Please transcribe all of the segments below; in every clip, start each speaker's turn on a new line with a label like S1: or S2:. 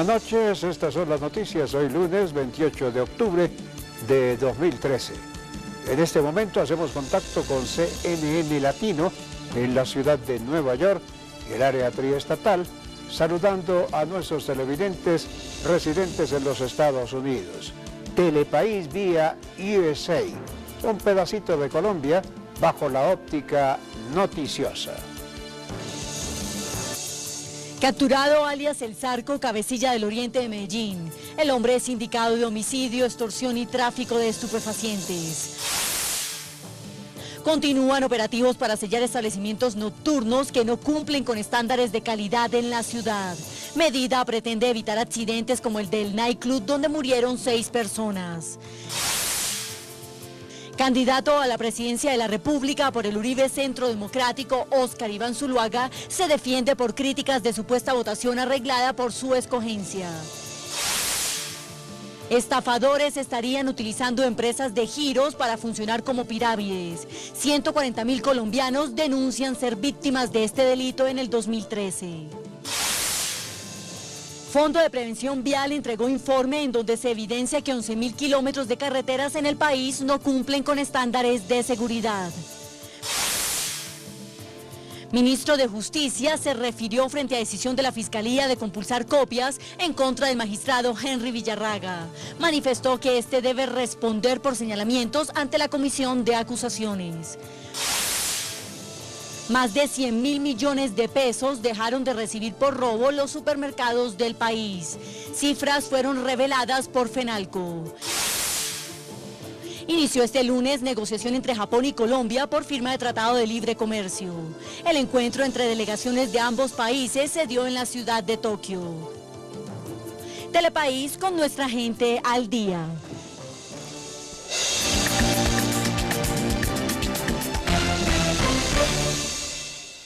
S1: Buenas noches, estas son las noticias hoy lunes 28 de octubre de 2013. En este momento hacemos contacto con CNN Latino en la ciudad de Nueva York, el área triestatal, saludando a nuestros televidentes residentes en los Estados Unidos. Telepaís vía USA, un pedacito de Colombia bajo la óptica noticiosa.
S2: Capturado alias El Zarco, cabecilla del oriente de Medellín. El hombre es indicado de homicidio, extorsión y tráfico de estupefacientes. Continúan operativos para sellar establecimientos nocturnos que no cumplen con estándares de calidad en la ciudad. Medida pretende evitar accidentes como el del nightclub donde murieron 6 personas. Candidato a la presidencia de la República por el Uribe Centro Democrático, Óscar Iván Zuluaga, se defiende por críticas de supuesta votación arreglada por su escogencia. Estafadores estarían utilizando empresas de giros para funcionar como pirámides. 140.000 colombianos denuncian ser víctimas de este delito en el 2013. Fondo de Prevención Vial entregó informe en donde se evidencia que 11.000 kilómetros de carreteras en el país no cumplen con estándares de seguridad. Ministro de Justicia se refirió frente a decisión de la Fiscalía de compulsar copias en contra del magistrado Henry Villarraga. Manifestó que este debe responder por señalamientos ante la Comisión de Acusaciones. Más de 100.000 millones de pesos dejaron de recibir por robo los supermercados del país. Cifras fueron reveladas por Fenalco. Inició este lunes negociación entre Japón y Colombia por firma de Tratado de Libre Comercio. El encuentro entre delegaciones de ambos países se dio en la ciudad de Tokio. Telepaís con nuestra gente al día.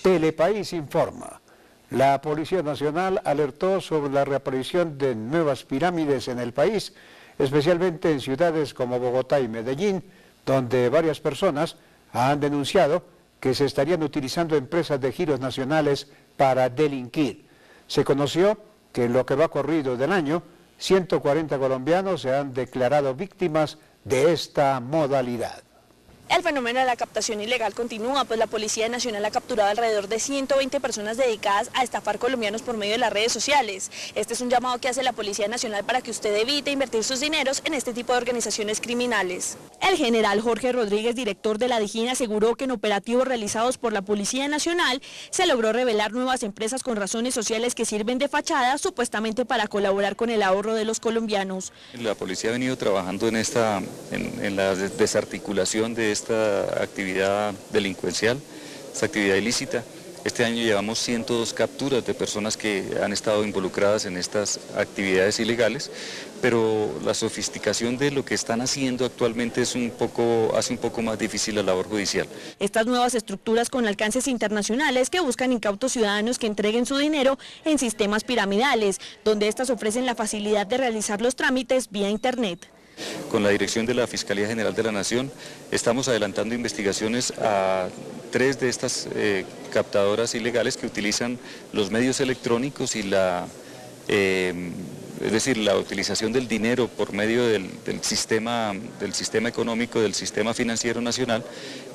S1: Telepaís informa. La Policía Nacional alertó sobre la reaparición de nuevas pirámides en el país, especialmente en ciudades como Bogotá y Medellín, donde varias personas han denunciado que se estarían utilizando empresas de giros nacionales para delinquir. Se conoció que en lo que va corrido del año, 140 colombianos se han declarado víctimas de esta modalidad.
S3: El fenómeno de la captación ilegal continúa, pues la Policía Nacional ha capturado alrededor de 120 personas dedicadas a estafar colombianos por medio de las redes sociales. Este es un llamado que hace la Policía Nacional para que usted evite invertir sus dineros en este tipo de organizaciones criminales. El general Jorge Rodríguez, director de la DIJÍN, aseguró que en operativos realizados por la Policía Nacional se logró revelar nuevas empresas con razones sociales que sirven de fachada, supuestamente para colaborar con el ahorro de los colombianos.
S4: La policía ha venido trabajando en la desarticulación de esta actividad delincuencial, esta actividad ilícita. Este año llevamos 102 capturas de personas que han estado involucradas en estas actividades ilegales, pero la sofisticación de lo que están haciendo actualmente hace un poco más difícil la labor judicial.
S3: Estas nuevas estructuras con alcances internacionales que buscan incautos ciudadanos que entreguen su dinero en sistemas piramidales, donde estas ofrecen la facilidad de realizar los trámites vía internet.
S4: Con la dirección de la Fiscalía General de la Nación estamos adelantando investigaciones a 3 de estas captadoras ilegales que utilizan los medios electrónicos y la utilización del dinero por medio del sistema económico, del sistema financiero nacional.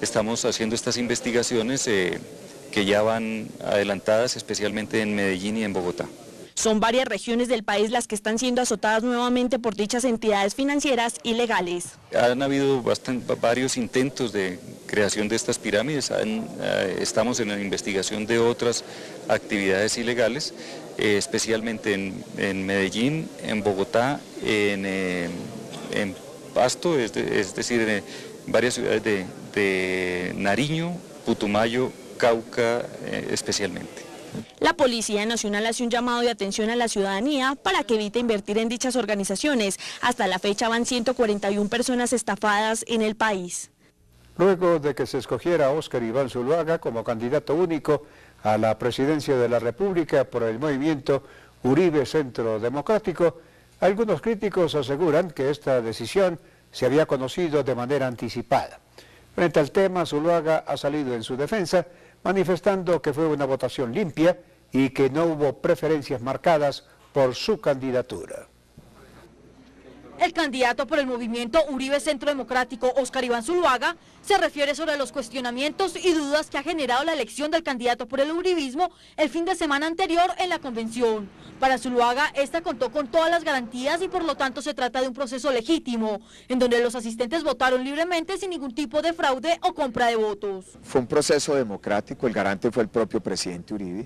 S4: Estamos haciendo estas investigaciones que ya van adelantadas, especialmente en Medellín y en Bogotá.
S3: Son varias regiones del país las que están siendo azotadas nuevamente por dichas entidades financieras ilegales. Han
S4: habido varios intentos de creación de estas pirámides, estamos en la investigación de otras actividades ilegales, especialmente en Medellín, en Bogotá, en Pasto, es decir, en varias ciudades de Nariño, Putumayo, Cauca especialmente.
S3: La Policía Nacional hace un llamado de atención a la ciudadanía para que evite invertir en dichas organizaciones. Hasta la fecha van 141 personas estafadas en el país.
S1: Luego de que se escogiera a Óscar Iván Zuluaga como candidato único a la presidencia de la República por el movimiento Uribe Centro Democrático, algunos críticos aseguran que esta decisión se había conocido de manera anticipada. Frente al tema, Zuluaga ha salido en su defensa, manifestando que fue una votación limpia y que no hubo preferencias marcadas por su candidatura.
S2: El candidato por el movimiento Uribe Centro Democrático, Óscar Iván Zuluaga, se refiere sobre los cuestionamientos y dudas que ha generado la elección del candidato por el uribismo el fin de semana anterior en la convención. Para Zuluaga, esta contó con todas las garantías y por lo tanto se trata de un proceso legítimo, en donde los asistentes votaron libremente sin ningún tipo de fraude o compra de votos.
S5: Fue un proceso democrático, el garante fue el propio presidente Uribe.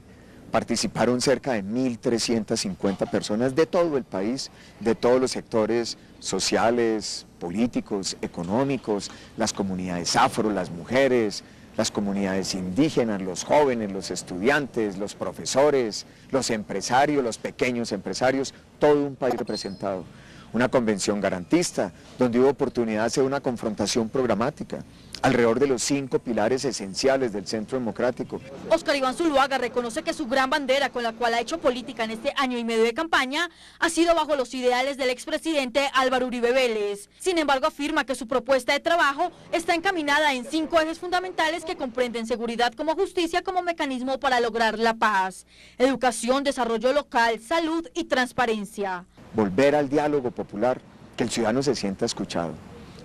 S5: Participaron cerca de 1.350 personas de todo el país, de todos los sectores sociales, políticos, económicos, las comunidades afro, las mujeres, las comunidades indígenas, los jóvenes, los estudiantes, los profesores, los empresarios, los pequeños empresarios, todo un país representado. Una convención garantista, donde hubo oportunidad de hacer una confrontación programática, alrededor de los 5 pilares esenciales del Centro Democrático.
S2: Óscar Iván Zuluaga reconoce que su gran bandera con la cual ha hecho política en este año y medio de campaña ha sido bajo los ideales del expresidente Álvaro Uribe Vélez. Sin embargo, afirma que su propuesta de trabajo está encaminada en 5 ejes fundamentales que comprenden seguridad como justicia como mecanismo para lograr la paz, educación, desarrollo local, salud y transparencia.
S5: Volver al diálogo popular, que el ciudadano se sienta escuchado,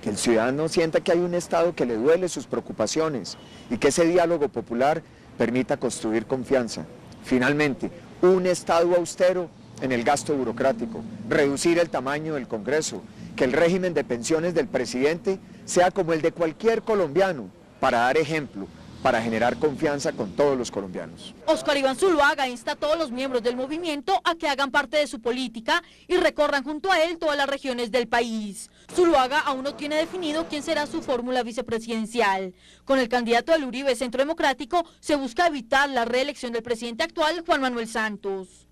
S5: que el ciudadano sienta que hay un Estado que le duele sus preocupaciones y que ese diálogo popular permita construir confianza. Finalmente, un Estado austero en el gasto burocrático, reducir el tamaño del Congreso, que el régimen de pensiones del presidente sea como el de cualquier colombiano, para dar ejemplo, para generar confianza con todos los colombianos.
S2: Óscar Iván Zuluaga insta a todos los miembros del movimiento a que hagan parte de su política y recorran junto a él todas las regiones del país. Zuluaga aún no tiene definido quién será su fórmula vicepresidencial. Con el candidato del Uribe Centro Democrático se busca evitar la reelección del presidente actual, Juan Manuel Santos.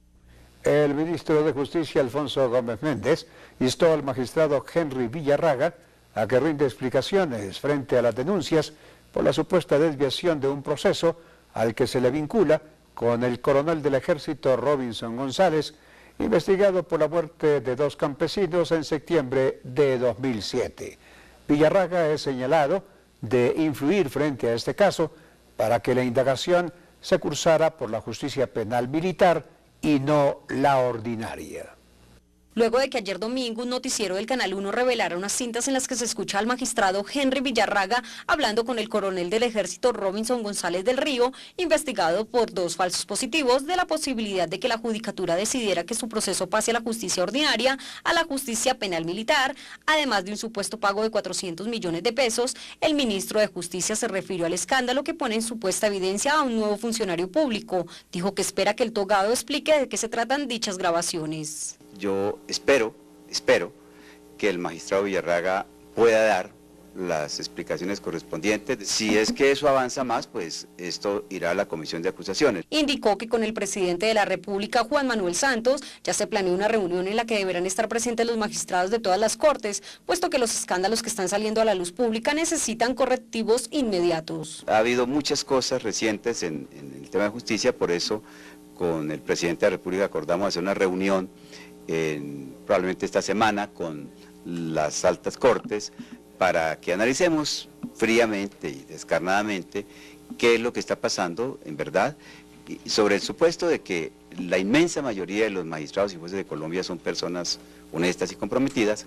S1: El ministro de Justicia, Alfonso Gómez Méndez, instó al magistrado Henry Villarraga a que rinde explicaciones frente a las denuncias por la supuesta desviación de un proceso al que se le vincula con el coronel del ejército Robinson González, investigado por la muerte de 2 campesinos en septiembre de 2007. Villarraga es señalado de influir frente a este caso para que la indagación se cursara por la justicia penal militar y no la ordinaria.
S6: Luego de que ayer domingo un noticiero del Canal 1 revelara unas cintas en las que se escucha al magistrado Henry Villarraga hablando con el coronel del ejército Robinson González del Río, investigado por 2 falsos positivos de la posibilidad de que la judicatura decidiera que su proceso pase a la justicia ordinaria, a la justicia penal militar, además de un supuesto pago de 400 millones de pesos, el ministro de Justicia se refirió al escándalo que pone en supuesta evidencia a un nuevo funcionario público. Dijo que espera que el togado explique de qué se tratan dichas grabaciones.
S7: Yo espero que el magistrado Villarraga pueda dar las explicaciones correspondientes. Si es que eso avanza más, pues esto irá a la comisión de acusaciones.
S6: Indicó que con el presidente de la República, Juan Manuel Santos, ya se planeó una reunión en la que deberán estar presentes los magistrados de todas las cortes, puesto que los escándalos que están saliendo a la luz pública necesitan correctivos inmediatos.
S7: Ha habido muchas cosas recientes en el tema de justicia, por eso con el presidente de la República acordamos hacer una reunión probablemente esta semana con las altas cortes para que analicemos fríamente y descarnadamente qué es lo que está pasando en verdad y sobre el supuesto de que la inmensa mayoría de los magistrados y jueces de Colombia son personas honestas y comprometidas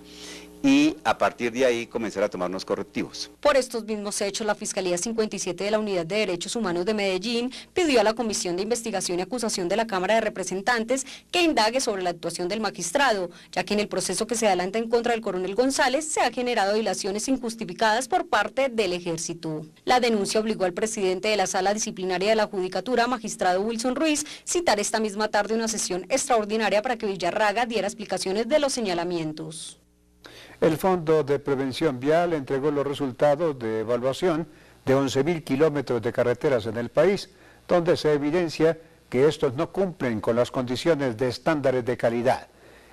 S7: y a partir de ahí comenzar a tomar unos correctivos.
S6: Por estos mismos hechos, la Fiscalía 57 de la Unidad de Derechos Humanos de Medellín pidió a la Comisión de Investigación y Acusación de la Cámara de Representantes que indague sobre la actuación del magistrado, ya que en el proceso que se adelanta en contra del coronel González se ha generado dilaciones injustificadas por parte del Ejército. La denuncia obligó al presidente de la Sala Disciplinaria de la Judicatura, magistrado Wilson Ruiz, citar esta misma tarde una sesión extraordinaria para que Villarraga diera explicaciones de los señalamientos.
S1: El Fondo de Prevención Vial entregó los resultados de evaluación de 11.000 kilómetros de carreteras en el país, donde se evidencia que estos no cumplen con las condiciones de estándares de calidad.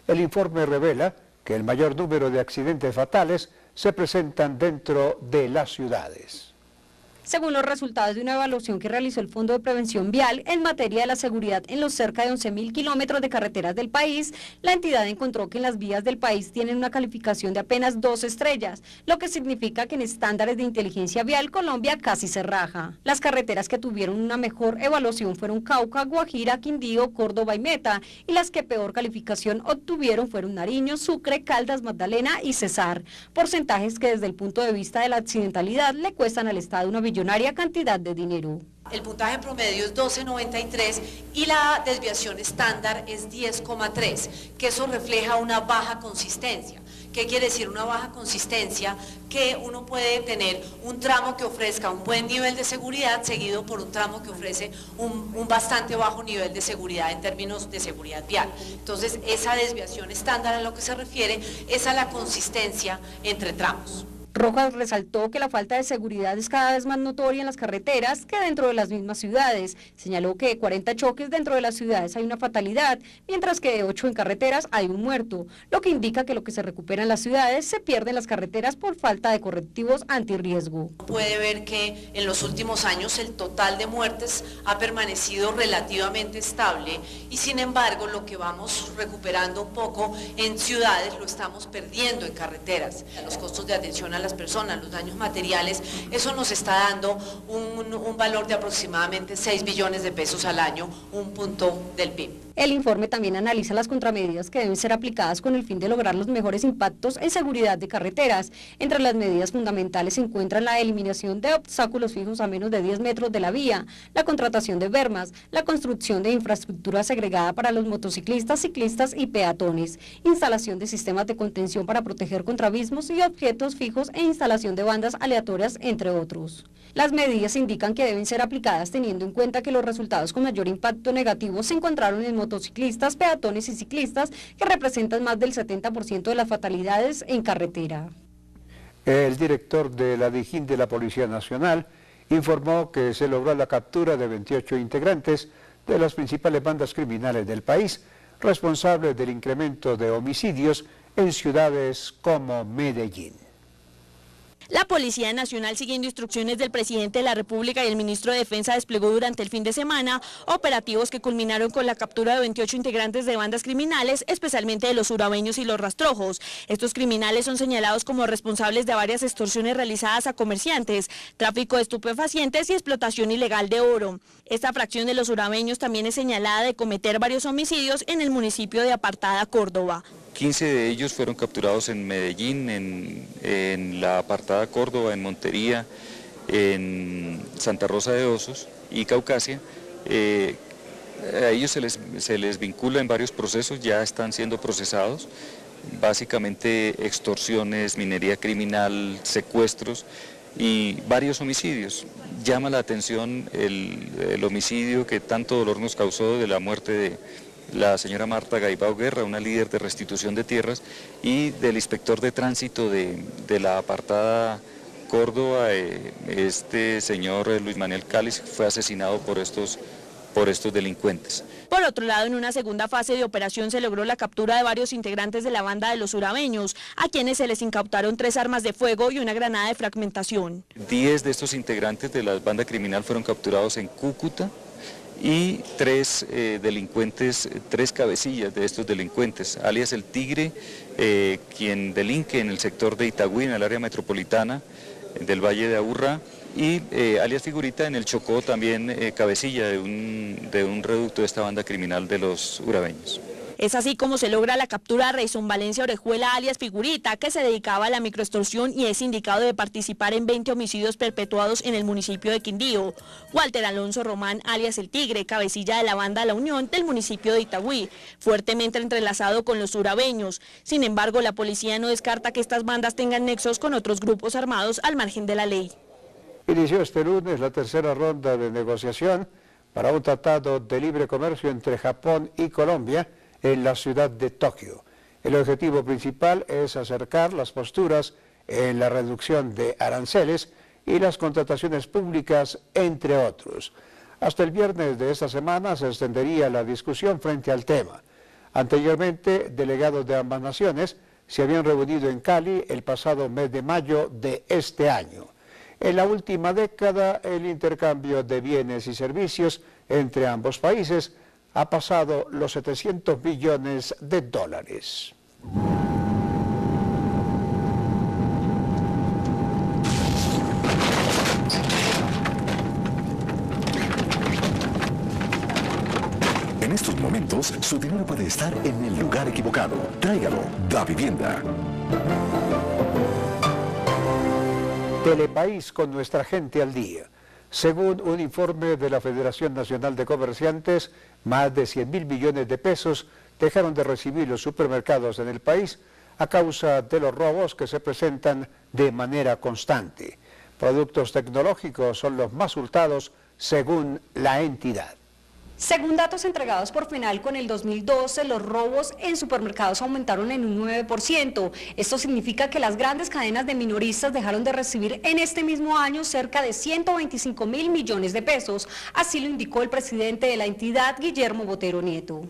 S1: El informe revela que el mayor número de accidentes fatales se presentan dentro de las ciudades.
S6: Según los resultados de una evaluación que realizó el Fondo de Prevención Vial en materia de la seguridad en los cerca de 11.000 kilómetros de carreteras del país, la entidad encontró que en las vías del país tienen una calificación de apenas 2 estrellas, lo que significa que en estándares de inteligencia vial Colombia casi se raja. Las carreteras que tuvieron una mejor evaluación fueron Cauca, Guajira, Quindío, Córdoba y Meta, y las que peor calificación obtuvieron fueron Nariño, Sucre, Caldas, Magdalena y Cesar, porcentajes que desde el punto de vista de la accidentalidad le cuestan al Estado una millonaria cantidad de dinero.
S8: El puntaje promedio es 12.93 y la desviación estándar es 10.3, que eso refleja una baja consistencia. ¿Qué quiere decir una baja consistencia? Que uno puede tener un tramo que ofrezca un buen nivel de seguridad seguido por un tramo que ofrece un bastante bajo nivel de seguridad en términos de seguridad vial. Entonces, esa desviación estándar a lo que se refiere es a la consistencia entre tramos.
S6: Rojas resaltó que la falta de seguridad es cada vez más notoria en las carreteras que dentro de las mismas ciudades. Señaló que de 40 choques dentro de las ciudades hay una fatalidad, mientras que de 8 en carreteras hay un muerto, lo que indica que lo que se recupera en las ciudades se pierde en las carreteras por falta de correctivos antirriesgo.
S8: Puede ver que en los últimos años el total de muertes ha permanecido relativamente estable y sin embargo lo que vamos recuperando un poco en ciudades lo estamos perdiendo en carreteras. Los costos de atención a las personas, los daños materiales, eso nos está dando un valor de aproximadamente 6 billones de pesos al año, un punto del PIB.
S6: El informe también analiza las contramedidas que deben ser aplicadas con el fin de lograr los mejores impactos en seguridad de carreteras. Entre las medidas fundamentales se encuentran la eliminación de obstáculos fijos a menos de 10 metros de la vía, la contratación de bermas, la construcción de infraestructura segregada para los motociclistas, ciclistas y peatones, instalación de sistemas de contención para proteger contra abismos y objetos fijos e instalación de bandas aleatorias, entre otros. Las medidas indican que deben ser aplicadas teniendo en cuenta que los resultados con mayor impacto negativo se encontraron en motociclistas, peatones y ciclistas, que representan más del 70% de las fatalidades en carretera.
S1: El director de la Dijín de la Policía Nacional informó que se logró la captura de 28 integrantes de las principales bandas criminales del país, responsables del incremento de homicidios en ciudades como Medellín.
S2: La Policía Nacional, siguiendo instrucciones del presidente de la República y el ministro de Defensa, desplegó durante el fin de semana operativos que culminaron con la captura de 28 integrantes de bandas criminales, especialmente de los urabeños y los rastrojos. Estos criminales son señalados como responsables de varias extorsiones realizadas a comerciantes, tráfico de estupefacientes y explotación ilegal de oro. Esta fracción de los urabeños también es señalada de cometer varios homicidios en el municipio de Apartada, Córdoba.
S4: 15 de ellos fueron capturados en Medellín, en la Apartada Córdoba, en Montería, en Santa Rosa de Osos y Caucasia. A ellos se les vincula en varios procesos, ya están siendo procesados, básicamente extorsiones, minería criminal, secuestros y varios homicidios. Llama la atención el homicidio que tanto dolor nos causó de la muerte de la señora Marta Gaibao Guerra, una líder de restitución de tierras, y del inspector de tránsito de la Apartada Córdoba, este señor Luis Manuel Cáliz, fue asesinado por estos delincuentes.
S2: Por otro lado, en una segunda fase de operación se logró la captura de varios integrantes de la banda de los urabeños, a quienes se les incautaron 3 armas de fuego y una granada de fragmentación. 10
S4: de estos integrantes de la banda criminal fueron capturados en Cúcuta, y 3 delincuentes, 3 cabecillas de estos delincuentes, alias El Tigre, quien delinque en el sector de Itagüí, en el área metropolitana del Valle de Aburrá, y alias Figurita en el Chocó, también cabecilla de un reducto de esta banda criminal de los urabeños.
S2: Es así como se logra la captura de Reyson Valencia Orejuela, alias Figurita, que se dedicaba a la microextorsión y es indicado de participar en 20 homicidios perpetuados en el municipio de Quindío. Walter Alonso Román, alias El Tigre, cabecilla de la banda La Unión del municipio de Itagüí, fuertemente entrelazado con los urabeños. Sin embargo, la policía no descarta que estas bandas tengan nexos con otros grupos armados al margen de la ley.
S1: Inició este lunes la tercera ronda de negociación para un tratado de libre comercio entre Japón y Colombia en la ciudad de Tokio. El objetivo principal es acercar las posturas en la reducción de aranceles y las contrataciones públicas, entre otros. Hasta el viernes de esta semana se extendería la discusión frente al tema. Anteriormente, delegados de ambas naciones se habían reunido en Cali el pasado mes de mayo de este año. En la última década, el intercambio de bienes y servicios entre ambos países ha pasado los 700 millones de dólares.
S9: En estos momentos, su dinero puede estar en el lugar equivocado. Tráigalo, Da Vivienda.
S1: Telepaís con nuestra gente al día. Según un informe de la Federación Nacional de Comerciantes, más de 100.000 millones de pesos dejaron de recibir los supermercados en el país a causa de los robos que se presentan de manera constante. Productos tecnológicos son los más hurtados según la entidad.
S6: Según datos entregados por FENALCO en el 2012, los robos en supermercados aumentaron en un 9%. Esto significa que las grandes cadenas de minoristas dejaron de recibir en este mismo año cerca de 125.000 millones de pesos. Así lo indicó el presidente de la entidad, Guillermo Botero Nieto.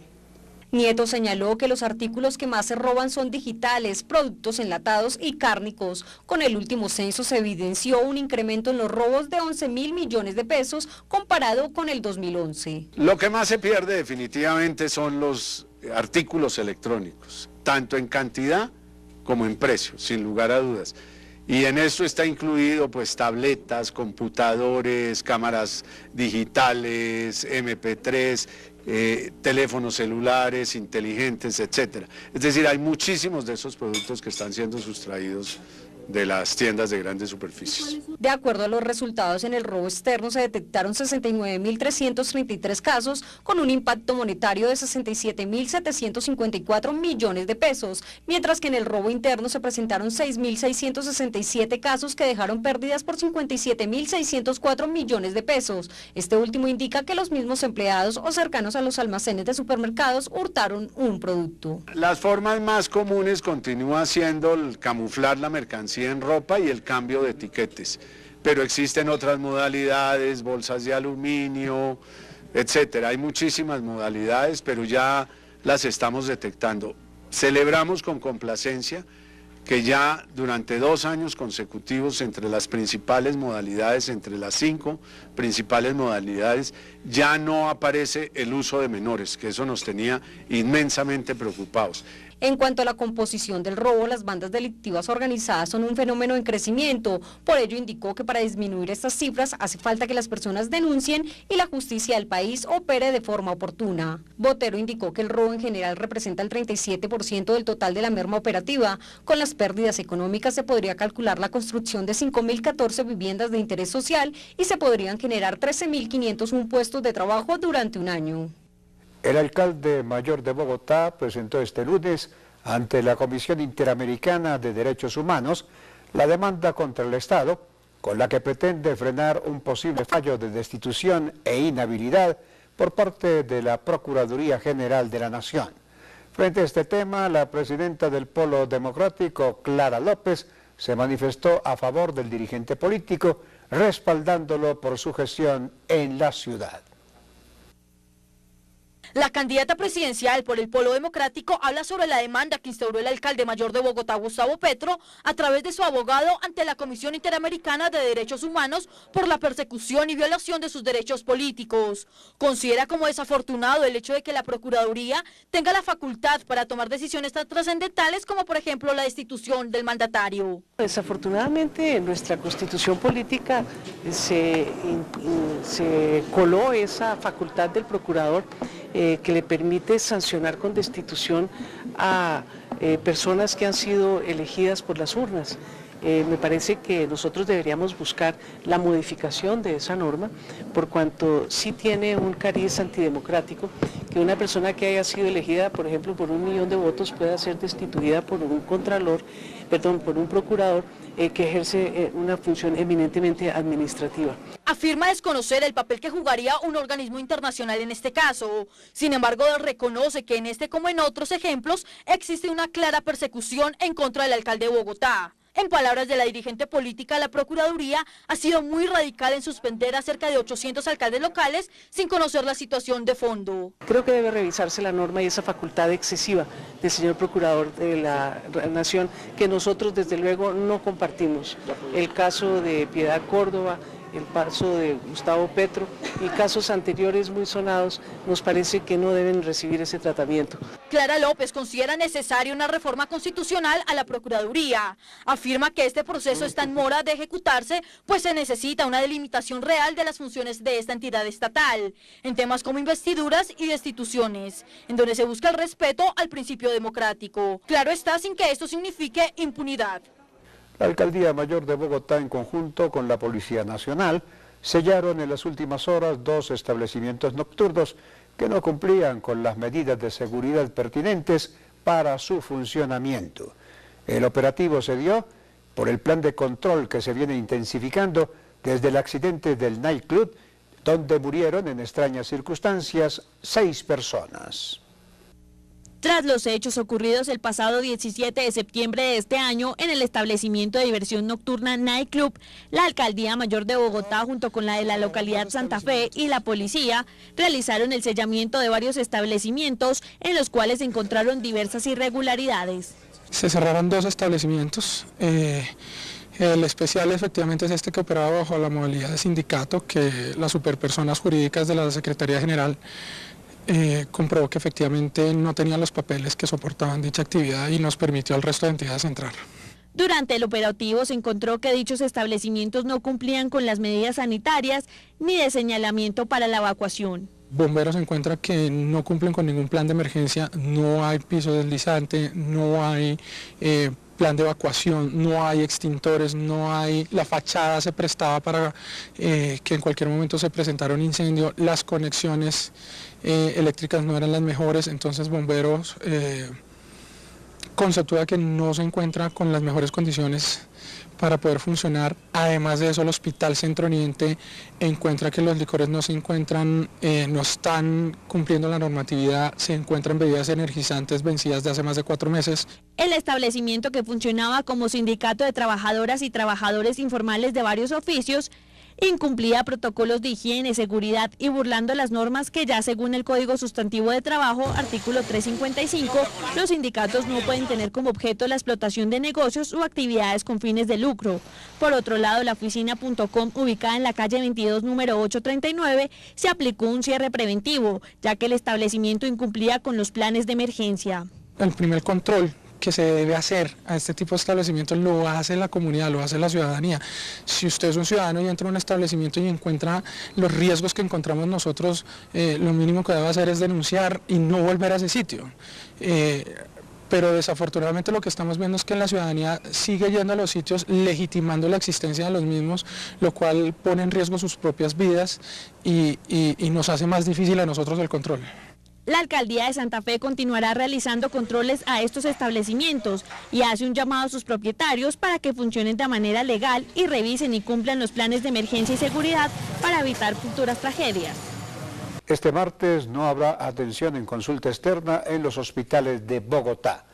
S6: Nieto señaló que los artículos que más se roban son digitales, productos enlatados y cárnicos. Con el último censo se evidenció un incremento en los robos de 11.000 millones de pesos comparado con el 2011.
S10: Lo que más se pierde definitivamente son los artículos electrónicos, tanto en cantidad como en precio, sin lugar a dudas. Y en esto está incluido pues tabletas, computadores, cámaras digitales, MP3, teléfonos celulares, inteligentes, etcétera. Es decir, hay muchísimos de esos productos que están siendo sustraídos de las tiendas de grandes superficies.
S6: De acuerdo a los resultados, en el robo externo se detectaron 69.333 casos con un impacto monetario de 67.754 millones de pesos, mientras que en el robo interno se presentaron 6.667 casos que dejaron pérdidas por 57.604 millones de pesos. Este último indica que los mismos empleados o cercanos a los almacenes de supermercados hurtaron un producto.
S10: Las formas más comunes continúan siendo el camuflar la mercancía en ropa y el cambio de etiquetes, pero existen otras modalidades, bolsas de aluminio, etcétera. Hay muchísimas modalidades, pero ya las estamos detectando. Celebramos con complacencia que ya durante 2 años consecutivos entre las principales modalidades, entre las 5 principales modalidades, ya no aparece el uso de menores, que eso nos tenía inmensamente preocupados.
S6: En cuanto a la composición del robo, las bandas delictivas organizadas son un fenómeno en crecimiento. Por ello indicó que para disminuir estas cifras hace falta que las personas denuncien y la justicia del país opere de forma oportuna. Botero indicó que el robo en general representa el 37% del total de la merma operativa. Con las pérdidas económicas se podría calcular la construcción de 5.014 viviendas de interés social y se podrían generar 13.501 puestos de trabajo durante un año.
S1: El alcalde mayor de Bogotá presentó este lunes ante la Comisión Interamericana de Derechos Humanos la demanda contra el Estado, con la que pretende frenar un posible fallo de destitución e inhabilidad por parte de la Procuraduría General de la Nación. Frente a este tema, la presidenta del Polo Democrático, Clara López, se manifestó a favor del dirigente político, respaldándolo por su gestión en la ciudad.
S2: La candidata presidencial por el Polo Democrático habla sobre la demanda que instauró el alcalde mayor de Bogotá, Gustavo Petro, a través de su abogado ante la Comisión Interamericana de Derechos Humanos por la persecución y violación de sus derechos políticos. Considera como desafortunado el hecho de que la Procuraduría tenga la facultad para tomar decisiones tan trascendentales como, por ejemplo, la destitución del mandatario.
S11: Desafortunadamente, en nuestra Constitución política se coló esa facultad del procurador que le permite sancionar con destitución a personas que han sido elegidas por las urnas. Me parece que nosotros deberíamos buscar la modificación de esa norma, por cuanto sí tiene un cariz antidemocrático, que una persona que haya sido elegida, por ejemplo, por 1 millón de votos pueda ser destituida por un por un procurador que ejerce una función eminentemente administrativa.
S2: Afirma desconocer el papel que jugaría un organismo internacional en este caso. Sin embargo, reconoce que en este como en otros ejemplos existe una clara persecución en contra del alcalde de Bogotá. En palabras de la dirigente política, la Procuraduría ha sido muy radical en suspender a cerca de 800 alcaldes locales sin conocer la situación de fondo.
S11: Creo que debe revisarse la norma y esa facultad excesiva del señor Procurador de la Nación, que nosotros desde luego no compartimos. El caso de Piedad Córdoba, el caso de Gustavo Petro y casos anteriores muy sonados, nos parece que no deben recibir ese tratamiento.
S2: Clara López considera necesaria una reforma constitucional a la Procuraduría. Afirma que este proceso está en mora de ejecutarse, pues se necesita una delimitación real de las funciones de esta entidad estatal, en temas como investiduras y destituciones, en donde se busca el respeto al principio democrático. Claro está, sin que esto signifique impunidad.
S1: La Alcaldía Mayor de Bogotá, en conjunto con la Policía Nacional, sellaron en las últimas horas 2 establecimientos nocturnos que no cumplían con las medidas de seguridad pertinentes para su funcionamiento. El operativo se dio por el plan de control que se viene intensificando desde el accidente del nightclub, donde murieron en extrañas circunstancias 6 personas.
S2: Tras los hechos ocurridos el pasado 17 de septiembre de este año en el establecimiento de diversión nocturna Night Club, la Alcaldía Mayor de Bogotá, junto con la de la localidad Santa Fe y la policía, realizaron el sellamiento de varios establecimientos en los cuales se encontraron diversas irregularidades.
S12: Se cerraron 2 establecimientos. El especial efectivamente es este que operaba bajo la modalidad de sindicato, que las superpersonas jurídicas de la Secretaría General comprobó que efectivamente no tenían los papeles que soportaban dicha actividad y nos permitió al resto de entidades entrar.
S2: Durante el operativo se encontró que dichos establecimientos no cumplían con las medidas sanitarias ni de señalamiento para la evacuación.
S12: Bomberos encuentra que no cumplen con ningún plan de emergencia, no hay piso deslizante, no hay plan de evacuación, no hay extintores, no hay, la fachada se prestaba para que en cualquier momento se presentara un incendio, las conexiones eléctricas no eran las mejores, entonces Bomberos conceptúa que no se encuentra con las mejores condiciones para poder funcionar. Además de eso, el Hospital Centro Oriente encuentra que los licores no se encuentran, no están cumpliendo la normatividad, se encuentran bebidas energizantes vencidas de hace más de 4 meses.
S2: El establecimiento, que funcionaba como sindicato de trabajadoras y trabajadores informales de varios oficios, incumplía protocolos de higiene, seguridad y burlando las normas que ya según el Código Sustantivo de Trabajo, artículo 355, los sindicatos no pueden tener como objeto la explotación de negocios o actividades con fines de lucro. Por otro lado, la oficina.com, ubicada en la calle 22, número 839, se aplicó un cierre preventivo, ya que el establecimiento incumplía con los planes de emergencia.
S12: El primer control que se debe hacer a este tipo de establecimientos lo hace la comunidad, lo hace la ciudadanía. Si usted es un ciudadano y entra a un establecimiento y encuentra los riesgos que encontramos nosotros, lo mínimo que debe hacer es denunciar y no volver a ese sitio. Pero desafortunadamente lo que estamos viendo es que la ciudadanía sigue yendo a los sitios legitimando la existencia de los mismos, lo cual pone en riesgo sus propias vidas y nos hace más difícil a nosotros el control.
S2: La Alcaldía de Santa Fe continuará realizando controles a estos establecimientos y hace un llamado a sus propietarios para que funcionen de manera legal y revisen y cumplan los planes de emergencia y seguridad para evitar futuras tragedias.
S1: Este martes no habrá atención en consulta externa en los hospitales de Bogotá.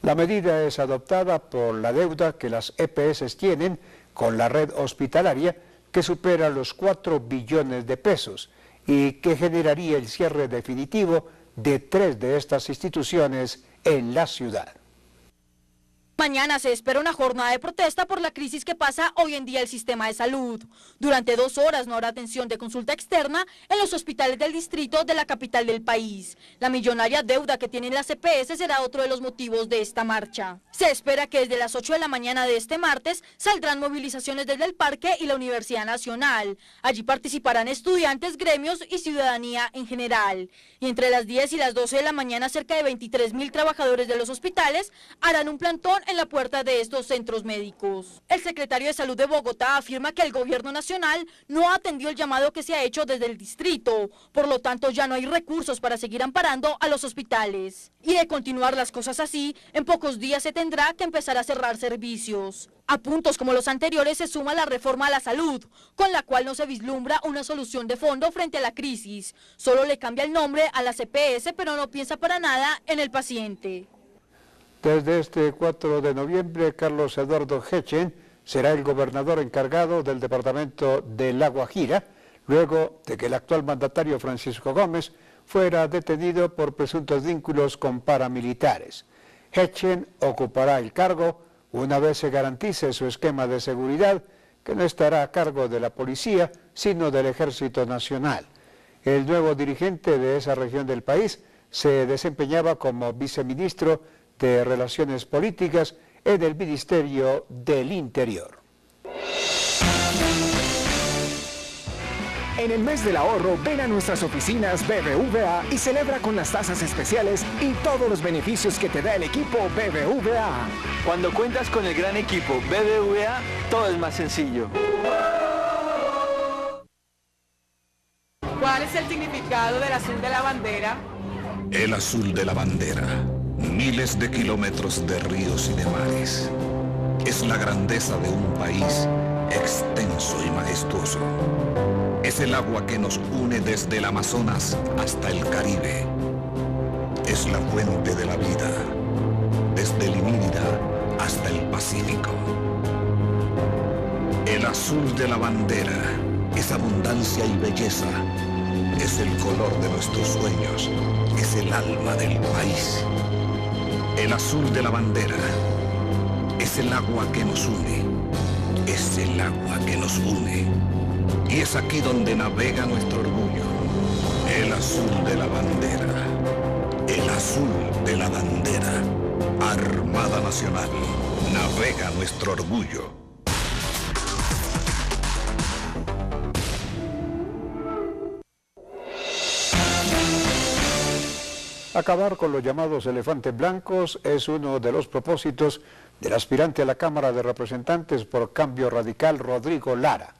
S1: La medida es adoptada por la deuda que las EPS tienen con la red hospitalaria, que supera los 4 billones de pesos y que generaría el cierre definitivo de 3 de estas instituciones en la ciudad.
S2: Mañana se espera una jornada de protesta por la crisis que pasa hoy en día el sistema de salud. Durante 2 horas no habrá atención de consulta externa en los hospitales del distrito de la capital del país. La millonaria deuda que tienen las EPS será otro de los motivos de esta marcha. Se espera que desde las 8 de la mañana de este martes saldrán movilizaciones desde el Parque y la Universidad Nacional. Allí participarán estudiantes, gremios y ciudadanía en general. Y entre las 10 y las 12 de la mañana cerca de 23.000 trabajadores de los hospitales harán un plantón en la puerta de estos centros médicos. El secretario de Salud de Bogotá afirma que el gobierno nacional no atendió el llamado que se ha hecho desde el distrito, por lo tanto ya no hay recursos para seguir amparando a los hospitales. Y de continuar las cosas así, en pocos días se tendrá que empezar a cerrar servicios. A puntos como los anteriores se suma la reforma a la salud, con la cual no se vislumbra una solución de fondo frente a la crisis. Solo le cambia el nombre a las EPS, pero no piensa para nada en el paciente.
S1: Desde este 4 de noviembre, Carlos Eduardo Hechen será el gobernador encargado del departamento de La Guajira, luego de que el actual mandatario Francisco Gómez fuera detenido por presuntos vínculos con paramilitares. Hechen ocupará el cargo una vez se garantice su esquema de seguridad, que no estará a cargo de la policía, sino del Ejército Nacional. El nuevo dirigente de esa región del país se desempeñaba como viceministro de Relaciones Políticas en el Ministerio del Interior.
S13: En el mes del ahorro, ven a nuestras oficinas BBVA y celebra con las tasas especiales y todos los beneficios que te da el equipo BBVA.
S14: Cuando cuentas con el gran equipo BBVA, todo es más sencillo.
S15: ¿Cuál es el significado del azul de la bandera?
S16: El azul de la bandera, miles de kilómetros de ríos y de mares. Es la grandeza de un país extenso y majestuoso. Es el agua que nos une desde el Amazonas hasta el Caribe. Es la fuente de la vida, desde el Inírida hasta el Pacífico. El azul de la bandera es abundancia y belleza. Es el color de nuestros sueños. Es el alma del país. El azul de la bandera es el agua que nos une. Es el agua que nos une. Y es aquí donde navega nuestro orgullo. El azul de la bandera. El azul de la bandera. Armada Nacional. Navega nuestro orgullo.
S1: Acabar con los llamados elefantes blancos es uno de los propósitos del aspirante a la Cámara de Representantes por Cambio Radical, Rodrigo Lara.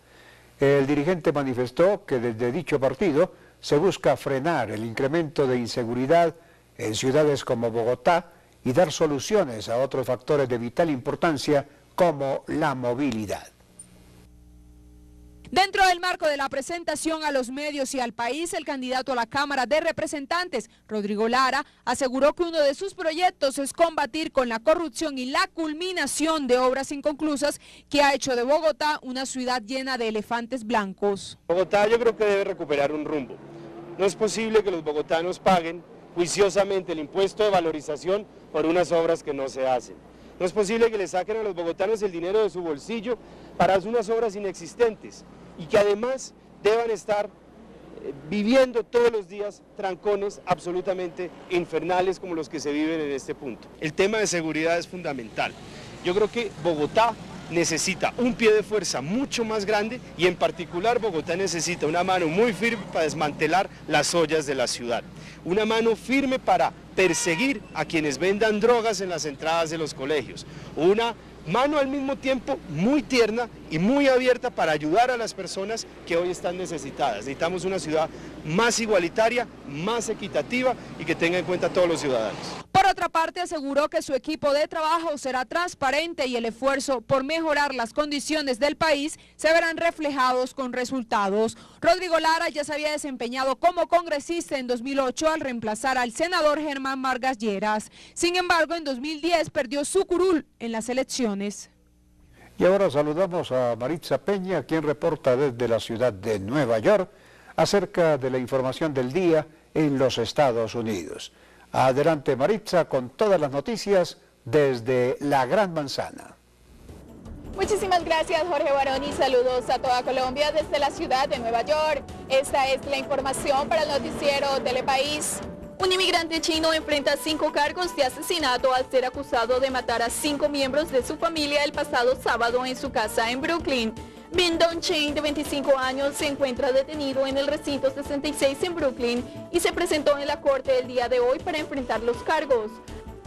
S1: El dirigente manifestó que desde dicho partido se busca frenar el incremento de inseguridad en ciudades como Bogotá y dar soluciones a otros factores de vital importancia como la movilidad.
S17: Dentro del marco de la presentación a los medios y al país, el candidato a la Cámara de Representantes, Rodrigo Lara, aseguró que uno de sus proyectos es combatir con la corrupción y la culminación de obras inconclusas que ha hecho de Bogotá una ciudad llena de elefantes blancos.
S18: Bogotá yo creo que debe recuperar un rumbo. No es posible que los bogotanos paguen juiciosamente el impuesto de valorización por unas obras que no se hacen. No es posible que le saquen a los bogotanos el dinero de su bolsillo para unas obras inexistentes y que además deban estar viviendo todos los días trancones absolutamente infernales como los que se viven en este punto. El tema de seguridad es fundamental. Yo creo que Bogotá necesita un pie de fuerza mucho más grande y en particular Bogotá necesita una mano muy firme para desmantelar las ollas de la ciudad. Una mano firme para perseguir a quienes vendan drogas en las entradas de los colegios. Una mano al mismo tiempo muy tierna y muy abierta para ayudar a las personas que hoy están necesitadas. Necesitamos una ciudad más igualitaria, más equitativa y que tenga en cuenta a todos los ciudadanos.
S17: Por otra parte, aseguró que su equipo de trabajo será transparente y el esfuerzo por mejorar las condiciones del país se verán reflejados con resultados. Rodrigo Lara ya se había desempeñado como congresista en 2008 al reemplazar al senador Germán Vargas Lleras. Sin embargo, en 2010 perdió su curul en las elecciones.
S1: Y ahora saludamos a Maritza Peña, quien reporta desde la ciudad de Nueva York acerca de la información del día en los Estados Unidos. Adelante Maritza con todas las noticias desde la Gran Manzana.
S19: Muchísimas gracias Jorge Barón y saludos a toda Colombia desde la ciudad de Nueva York. Esta es la información para el noticiero Telepaís. Un inmigrante chino enfrenta 5 cargos de asesinato al ser acusado de matar a 5 miembros de su familia el pasado sábado en su casa en Brooklyn. Bin Dong Chen, de 25 años, se encuentra detenido en el recinto 66 en Brooklyn y se presentó en la corte el día de hoy para enfrentar los cargos.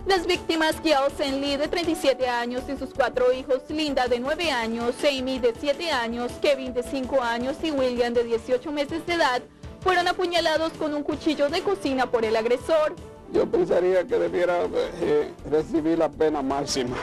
S19: Las víctimas, Kiao Sen Lee, de 37 años, y sus 4 hijos, Linda, de 9 años, Amy, de 7 años, Kevin, de 5 años, y William, de 18 meses de edad, fueron apuñalados con un cuchillo de cocina por el agresor.
S20: Yo pensaría que debiera recibir la pena máxima.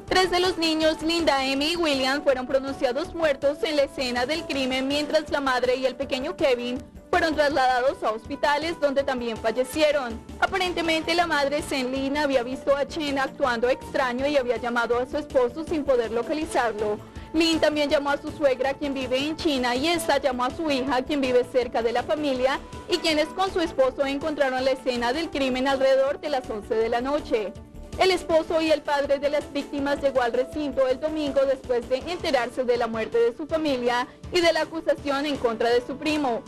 S19: 3 de los niños, Linda, Amy y William, fueron pronunciados muertos en la escena del crimen, mientras la madre y el pequeño Kevin fueron trasladados a hospitales donde también fallecieron. Aparentemente la madre Senlin había visto a Chen actuando extraño y había llamado a su esposo sin poder localizarlo. Lin también llamó a su suegra, quien vive en China, y esta llamó a su hija, quien vive cerca de la familia, y quienes con su esposo encontraron la escena del crimen alrededor de las 11 de la noche. El esposo y el padre de las víctimas llegó al recinto el domingo después de enterarse de la muerte de su familia y de la acusación en contra de su primo.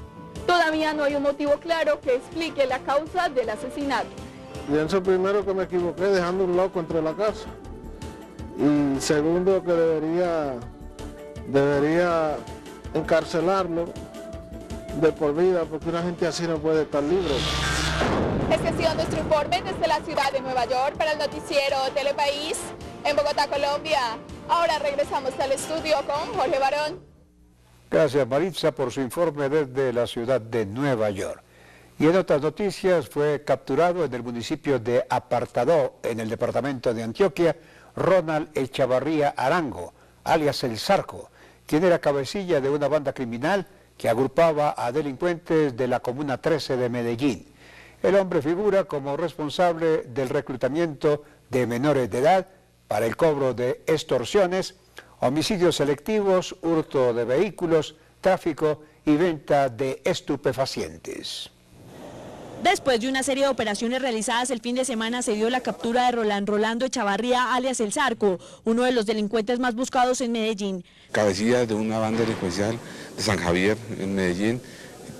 S19: Todavía no hay un motivo claro que explique la causa del asesinato.
S21: Pienso primero que me equivoqué dejando un loco entre la casa. Y segundo que debería encarcelarlo de por vida, porque una gente así no puede estar libre.
S19: Este ha sido nuestro informe desde la ciudad de Nueva York para el noticiero Telepaís en Bogotá, Colombia. Ahora regresamos al estudio con Jorge Barón.
S1: Gracias, Maritza, por su informe desde la ciudad de Nueva York. Y en otras noticias, fue capturado en el municipio de Apartadó, en el departamento de Antioquia, Ronald Echavarría Arango, alias El Zarco, quien era cabecilla de una banda criminal que agrupaba a delincuentes de la Comuna 13 de Medellín. El hombre figura como responsable del reclutamiento de menores de edad para el cobro de extorsiones, homicidios selectivos, hurto de vehículos, tráfico y venta de estupefacientes.
S2: Después de una serie de operaciones realizadas el fin de semana, se dio la captura de Rolando Echavarría, alias El Zarco, uno de los delincuentes más buscados en Medellín.
S22: Cabecilla de una banda delincuencial de San Javier, en Medellín,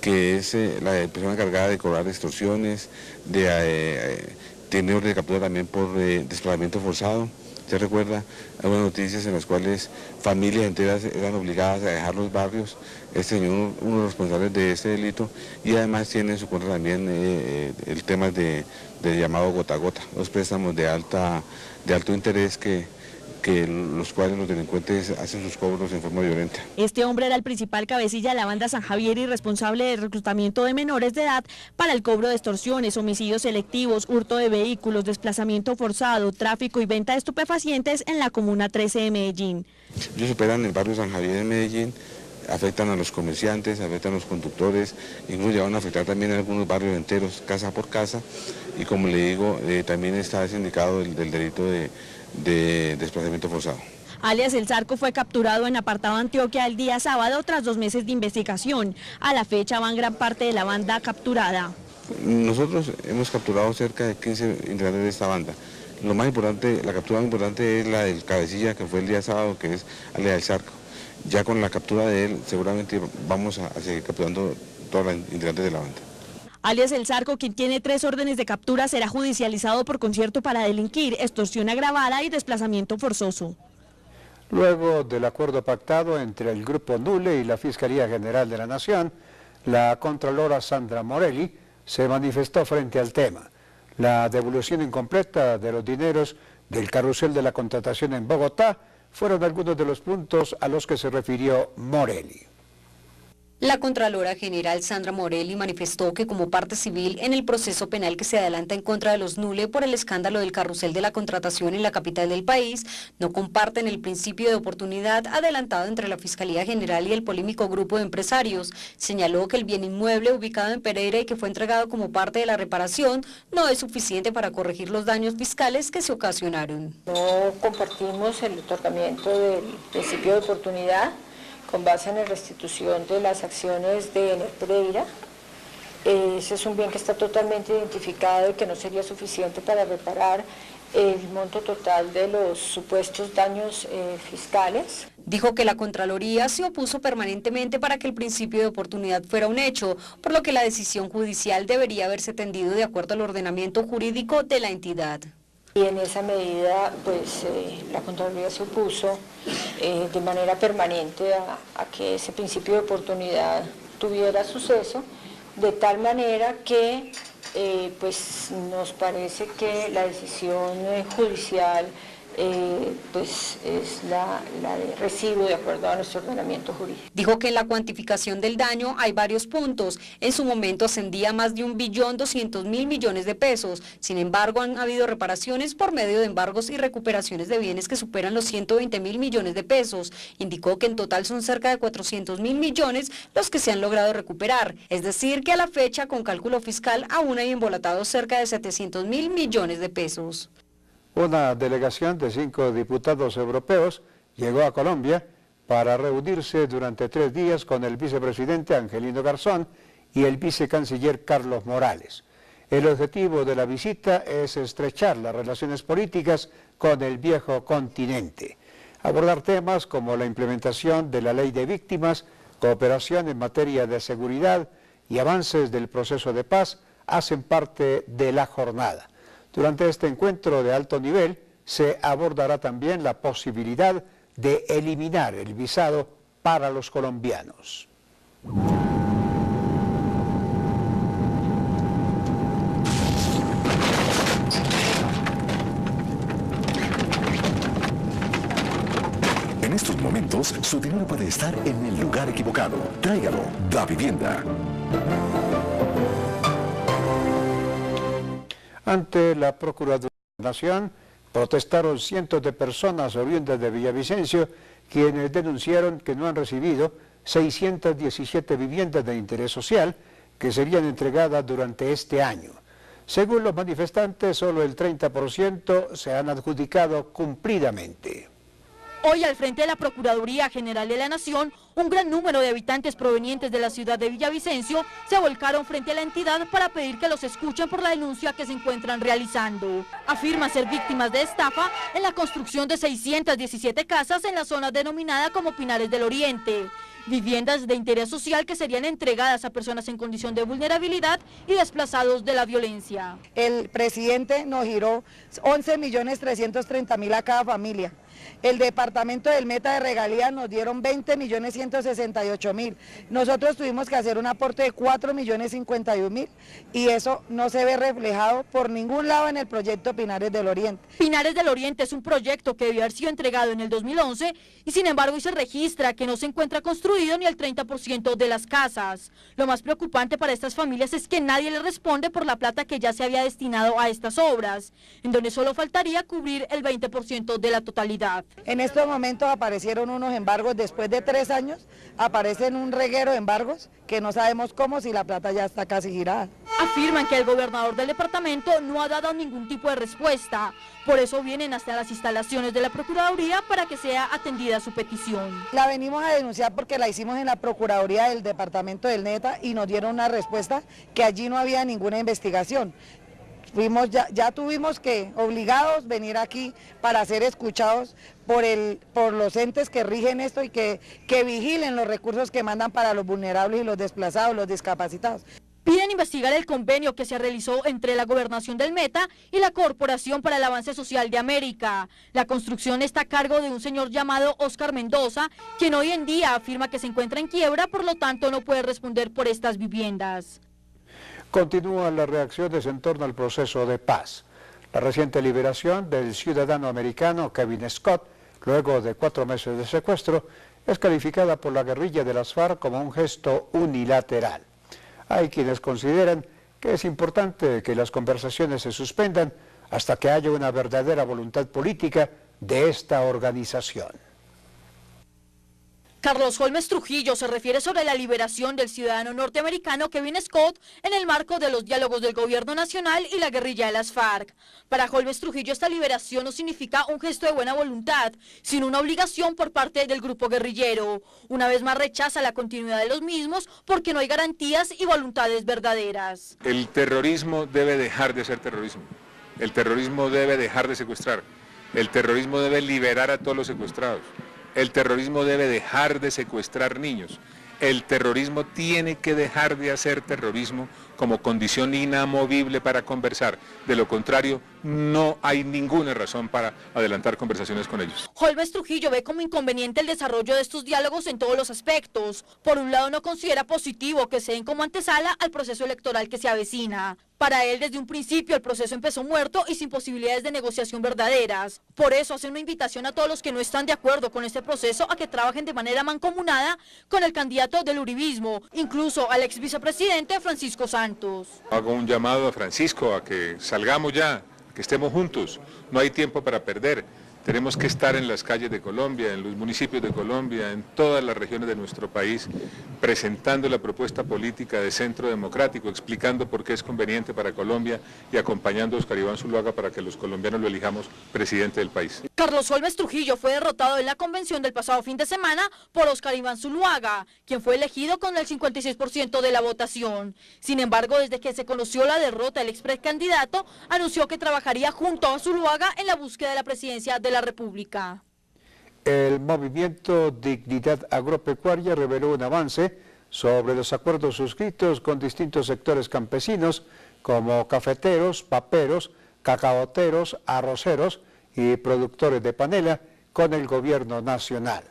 S22: que es la persona encargada de cobrar extorsiones, tiene orden de captura también por desplazamiento forzado. Se recuerda algunas noticias en las cuales familias enteras eran obligadas a dejar los barrios. Este señor, uno de los responsables de este delito, y además tiene en su cuenta también el tema de llamado gota a gota, los préstamos de alto interés que los cuales los delincuentes hacen sus cobros en forma violenta.
S2: Este hombre era el principal cabecilla de la banda San Javier y responsable del reclutamiento de menores de edad para el cobro de extorsiones, homicidios selectivos, hurto de vehículos, desplazamiento forzado, tráfico y venta de estupefacientes en la Comuna 13 de Medellín.
S22: Ellos operan en el barrio San Javier de Medellín, afectan a los comerciantes, afectan a los conductores, incluso llevan a afectar también a algunos barrios enteros, casa por casa, y como le digo, también está indicado del delito de desplazamiento forzado.
S2: Alias El Zarco fue capturado en Apartado, Antioquia, el día sábado tras 2 meses de investigación. A la fecha van gran parte de la banda capturada.
S22: Nosotros hemos capturado cerca de 15 integrantes de esta banda. Lo más importante, la captura más importante es la del cabecilla, que fue el día sábado, que es alias El Zarco. Ya con la captura de él seguramente vamos a seguir capturando todos los integrantes de la banda.
S2: Alias El Zarco, quien tiene 3 órdenes de captura, será judicializado por concierto para delinquir, extorsión agravada y desplazamiento forzoso.
S1: Luego del acuerdo pactado entre el Grupo Nule y la Fiscalía General de la Nación, la Contralora Sandra Morelli se manifestó frente al tema. La devolución incompleta de los dineros del carrusel de la contratación en Bogotá fueron algunos de los puntos a los que se refirió Morelli.
S6: La Contralora General Sandra Morelli manifestó que como parte civil en el proceso penal que se adelanta en contra de los Nule por el escándalo del carrusel de la contratación en la capital del país, no comparten el principio de oportunidad adelantado entre la Fiscalía General y el polémico grupo de empresarios. Señaló que el bien inmueble ubicado en Pereira y que fue entregado como parte de la reparación no es suficiente para corregir los daños fiscales que se ocasionaron.
S23: No compartimos el otorgamiento del principio de oportunidad con base en la restitución de las acciones de Enel Pereira. Ese es un bien que está totalmente identificado y que no sería suficiente para reparar el monto total de los supuestos daños fiscales.
S6: Dijo que la Contraloría se opuso permanentemente para que el principio de oportunidad fuera un hecho, por lo que la decisión judicial debería haberse tendido de acuerdo al ordenamiento jurídico de la entidad.
S23: Y en esa medida, pues la Contraloría se opuso de manera permanente a que ese principio de oportunidad tuviera suceso, de tal manera que pues nos parece que la decisión judicial pues es la de recibo de acuerdo a nuestro ordenamiento jurídico.
S6: Dijo que en la cuantificación del daño hay varios puntos. En su momento ascendía a más de 1.200.000 millones de pesos. Sin embargo, han habido reparaciones por medio de embargos y recuperaciones de bienes que superan los 120.000 millones de pesos. Indicó que en total son cerca de 400.000 millones los que se han logrado recuperar. Es decir, que a la fecha, con cálculo fiscal, aún hay embolatados cerca de 700.000 millones de pesos.
S1: Una delegación de 5 diputados europeos llegó a Colombia para reunirse durante 3 días con el vicepresidente Angelino Garzón y el vicecanciller Carlos Morales. El objetivo de la visita es estrechar las relaciones políticas con el viejo continente, abordar temas como la implementación de la ley de víctimas, cooperación en materia de seguridad y avances del proceso de paz hacen parte de la jornada. Durante este encuentro de alto nivel se abordará también la posibilidad de eliminar el visado para los colombianos.
S9: En estos momentos, su dinero puede estar en el lugar equivocado. Tráigalo, Davivienda.
S1: Ante la Procuraduría de la Nación, protestaron cientos de personas oriundas de Villavicencio, quienes denunciaron que no han recibido 617 viviendas de interés social que serían entregadas durante este año. Según los manifestantes, solo el 30% se han adjudicado cumplidamente.
S2: Hoy, al frente de la Procuraduría General de la Nación, un gran número de habitantes provenientes de la ciudad de Villavicencio se volcaron frente a la entidad para pedir que los escuchen por la denuncia que se encuentran realizando. Afirman ser víctimas de estafa en la construcción de 617 casas en la zona denominada como Pinares del Oriente. Viviendas de interés social que serían entregadas a personas en condición de vulnerabilidad y desplazados de la violencia.
S3: El presidente nos giró 11.330.000 a cada familia. El departamento del Meta de regalías nos dieron 20.168.000. Nosotros tuvimos que hacer un aporte de 4.051.000 y eso no se ve reflejado por ningún lado en el proyecto Pinares del Oriente.
S2: Pinares del Oriente es un proyecto que debió haber sido entregado en el 2011 y sin embargo hoy se registra que no se encuentra construido ni el 30% de las casas. Lo más preocupante para estas familias es que nadie les responde por la plata que ya se había destinado a estas obras, en donde solo faltaría cubrir el 20% de la totalidad.
S3: En estos momentos aparecieron unos embargos, después de 3 años aparecen un reguero de embargos que no sabemos cómo, si la plata ya está casi girada.
S2: Afirman que el gobernador del departamento no ha dado ningún tipo de respuesta, por eso vienen hasta las instalaciones de la Procuraduría para que sea atendida su petición.
S3: La venimos a denunciar porque la hicimos en la Procuraduría del departamento del Meta y nos dieron una respuesta que allí no había ninguna investigación. Ya tuvimos que, obligados, venir aquí para ser escuchados por los entes que rigen esto y que vigilen los recursos que mandan para los vulnerables y los desplazados, los discapacitados.
S2: Piden investigar el convenio que se realizó entre la Gobernación del Meta y la Corporación para el Avance Social de América. La construcción está a cargo de un señor llamado Oscar Mendoza, quien hoy en día afirma que se encuentra en quiebra, por lo tanto no puede responder por estas viviendas.
S1: Continúan las reacciones en torno al proceso de paz. La reciente liberación del ciudadano americano Kevin Scott, luego de 4 meses de secuestro, es calificada por la guerrilla de las FARC como un gesto unilateral. Hay quienes consideran que es importante que las conversaciones se suspendan hasta que haya una verdadera voluntad política de esta organización.
S2: Carlos Holmes Trujillo se refiere sobre la liberación del ciudadano norteamericano Kevin Scott en el marco de los diálogos del gobierno nacional y la guerrilla de las FARC. Para Holmes Trujillo, esta liberación no significa un gesto de buena voluntad, sino una obligación por parte del grupo guerrillero. Una vez más rechaza la continuidad de los mismos porque no hay garantías y voluntades verdaderas.
S5: El terrorismo debe dejar de ser terrorismo. El terrorismo debe dejar de secuestrar. El terrorismo debe liberar a todos los secuestrados. El terrorismo debe dejar de secuestrar niños. El terrorismo tiene que dejar de hacer terrorismo como condición inamovible para conversar. De lo contrario, no hay ninguna razón para adelantar conversaciones con ellos.
S2: Holmes Trujillo ve como inconveniente el desarrollo de estos diálogos en todos los aspectos. Por un lado, no considera positivo que se den como antesala al proceso electoral que se avecina. Para él, desde un principio, el proceso empezó muerto y sin posibilidades de negociación verdaderas. Por eso, hace una invitación a todos los que no están de acuerdo con este proceso a que trabajen de manera mancomunada con el candidato del uribismo, incluso al ex vicepresidente Francisco Santos.
S5: Hago un llamado a Francisco a que salgamos ya, que estemos juntos. No hay tiempo para perder. Tenemos que estar en las calles de Colombia, en los municipios de Colombia, en todas las regiones de nuestro país, presentando la propuesta política de Centro Democrático, explicando por qué es conveniente para Colombia y acompañando a Óscar Iván Zuluaga para que los colombianos lo elijamos presidente del país.
S2: Carlos Holmes Trujillo fue derrotado en la convención del pasado fin de semana por Óscar Iván Zuluaga, quien fue elegido con el 56% de la votación. Sin embargo, desde que se conoció la derrota, el ex precandidato anunció que trabajaría junto a Zuluaga en la búsqueda de la presidencia de la República.
S1: El movimiento Dignidad Agropecuaria reveló un avance sobre los acuerdos suscritos con distintos sectores campesinos como cafeteros, paperos, cacaoteros, arroceros y productores de panela con el gobierno nacional.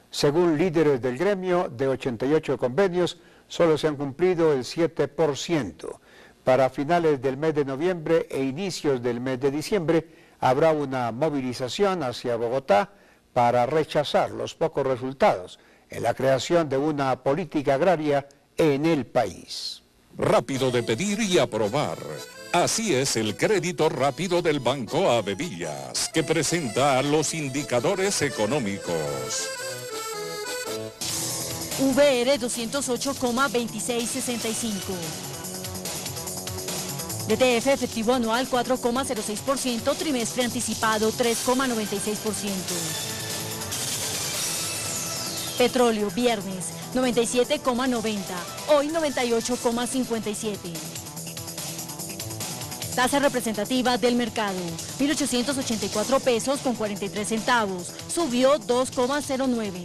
S1: Según líderes del gremio, de 88 convenios, solo se han cumplido el 7%. Para finales del mes de noviembre e inicios del mes de diciembre, habrá una movilización hacia Bogotá para rechazar los pocos resultados en la creación de una política agraria en el país.
S4: Rápido de pedir y aprobar. Así es el crédito rápido del Banco Avevillas, que presenta los indicadores económicos.
S2: VR 208,2665. DTF efectivo anual 4,06%, trimestre anticipado 3,96%. Petróleo viernes 97,90, hoy 98,57. Tasa representativa del mercado 1.884 pesos con 43 centavos, subió 2,09.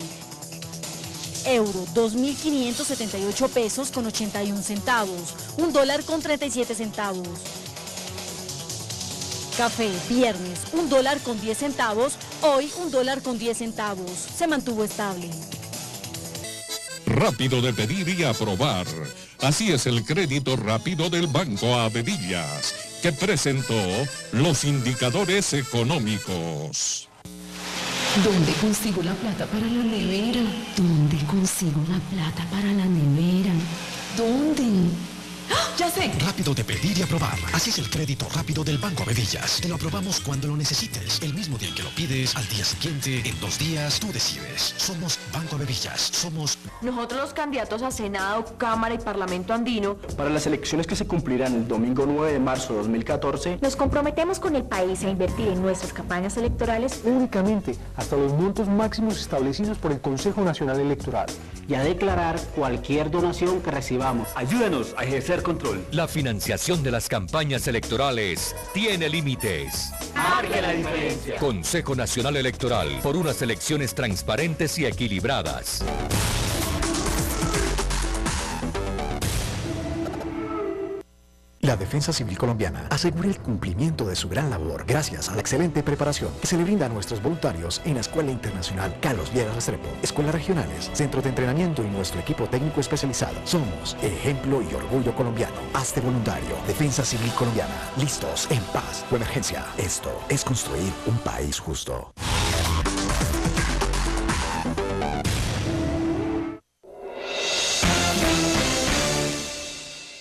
S2: Euro, 2.578 pesos con 81 centavos, $1 con 37 centavos. Café, viernes, $1 con 10 centavos, hoy $1 con 10 centavos, se mantuvo estable.
S4: Rápido de pedir y aprobar. Así es el crédito rápido del Banco Avevillas, que presentó los indicadores económicos.
S7: ¿Dónde consigo la plata para la nevera? ¿Dónde consigo la plata para la nevera? ¿Dónde? ¡Ah! ¡Ya sé!
S8: Rápido de pedir y aprobar. Así es el crédito rápido del Banco Avevillas. Te lo aprobamos cuando lo necesites. El mismo día en que lo pides, al día siguiente, en 2 días, tú decides. Somos Banco Avevillas. Somos...
S24: Nosotros los candidatos a Senado, Cámara y Parlamento andino,
S25: para las elecciones que se cumplirán el domingo 9 de marzo de 2014,
S26: nos comprometemos con el país a invertir en nuestras campañas electorales
S27: únicamente hasta los montos máximos establecidos por el Consejo Nacional Electoral
S28: y a declarar cualquier donación que recibamos.
S29: Ayúdanos a ejercer control.
S30: La financiación de las campañas electorales tiene límites.
S29: Marque la diferencia.
S30: Consejo Nacional Electoral, por unas elecciones transparentes y equilibradas.
S8: La Defensa Civil Colombiana asegura el cumplimiento de su gran labor gracias a la excelente preparación que se le brinda a nuestros voluntarios en la Escuela Internacional Carlos Lleras Restrepo, escuelas regionales, centros de entrenamiento y nuestro equipo técnico especializado. Somos ejemplo y orgullo colombiano. Hazte voluntario. Defensa Civil Colombiana. Listos en paz o emergencia. Esto es construir un país justo.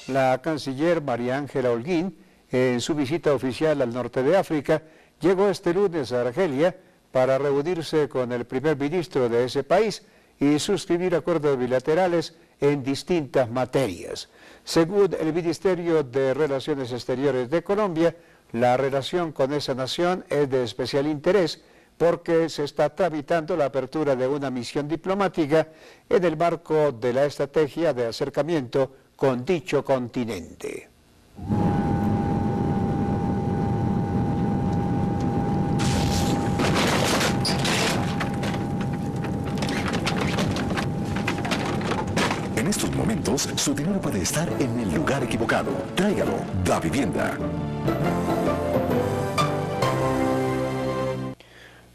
S1: La canciller María Ángela Holguín, en su visita oficial al norte de África, llegó este lunes a Argelia para reunirse con el primer ministro de ese país y suscribir acuerdos bilaterales en distintas materias. Según el Ministerio de Relaciones Exteriores de Colombia, la relación con esa nación es de especial interés porque se está tramitando la apertura de una misión diplomática en el marco de la estrategia de acercamiento con dicho continente.
S9: En estos momentos, su dinero puede estar en el lugar equivocado. Tráigalo. Da Vivienda.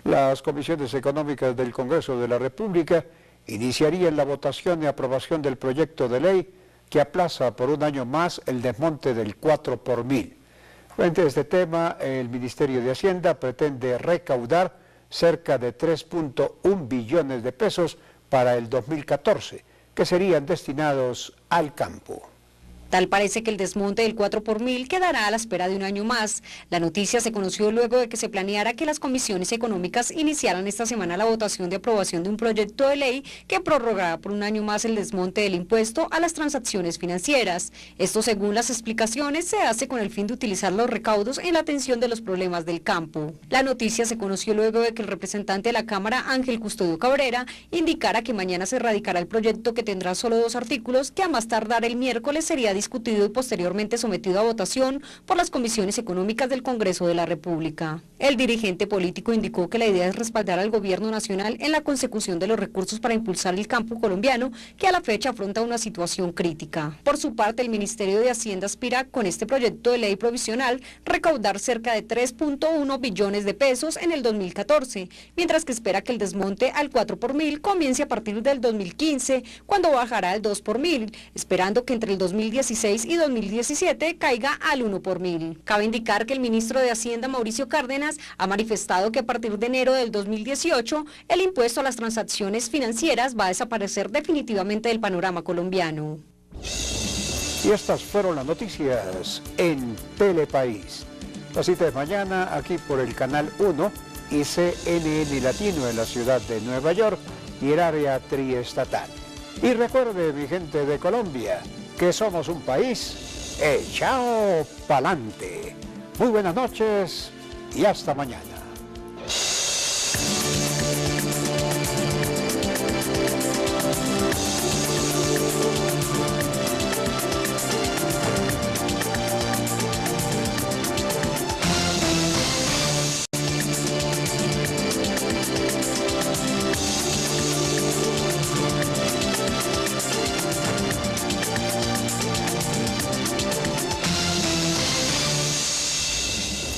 S1: Las comisiones económicas del Congreso de la República iniciarían la votación y aprobación del proyecto de ley que aplaza por un año más el desmonte del 4 por mil. Frente a este tema, el Ministerio de Hacienda pretende recaudar cerca de 3.1 billones de pesos para el 2014, que serían destinados al campo.
S6: Tal parece que el desmonte del 4 por mil quedará a la espera de un año más. La noticia se conoció luego de que se planeara que las comisiones económicas iniciaran esta semana la votación de aprobación de un proyecto de ley que prorrogará por un año más el desmonte del impuesto a las transacciones financieras. Esto, según las explicaciones, se hace con el fin de utilizar los recaudos en la atención de los problemas del campo. La noticia se conoció luego de que el representante de la Cámara, Ángel Custodio Cabrera, indicara que mañana se radicará el proyecto, que tendrá solo 2 artículos, que a más tardar el miércoles sería discutido y posteriormente sometido a votación por las comisiones económicas del Congreso de la República. El dirigente político indicó que la idea es respaldar al gobierno nacional en la consecución de los recursos para impulsar el campo colombiano, que a la fecha afronta una situación crítica. Por su parte, el Ministerio de Hacienda aspira, con este proyecto de ley provisional, recaudar cerca de 3.1 billones de pesos en el 2014, mientras que espera que el desmonte al 4 por mil comience a partir del 2015, cuando bajará al 2 por mil, esperando que entre el 2016 y 2017 caiga al 1 por mil. Cabe indicar que el ministro de Hacienda, Mauricio Cárdenas, ha manifestado que a partir de enero del 2018 el impuesto a las transacciones financieras va a desaparecer definitivamente del panorama colombiano.
S1: Y estas fueron las noticias en Telepaís. La cita es mañana aquí por el Canal 1 y CNN Latino en la ciudad de Nueva York y el área triestatal. Y recuerde, mi gente de Colombia, que somos un país echado pa'lante. Muy buenas noches y hasta mañana.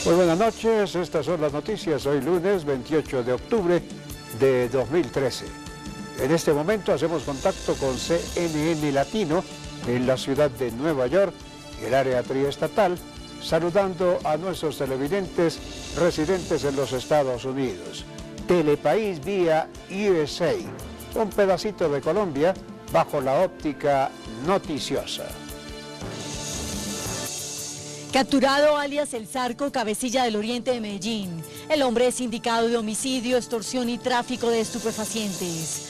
S1: Muy buenas noches, estas son las noticias hoy lunes 28 de octubre de 2013. En este momento hacemos contacto con CNN Latino en la ciudad de Nueva York, el área triestatal, saludando a nuestros televidentes residentes en los Estados Unidos. Telepaís vía USA, un pedacito de Colombia bajo la óptica noticiosa.
S2: Capturado alias El Zarco, cabecilla del oriente de Medellín. El hombre es indicado de homicidio, extorsión y tráfico de estupefacientes.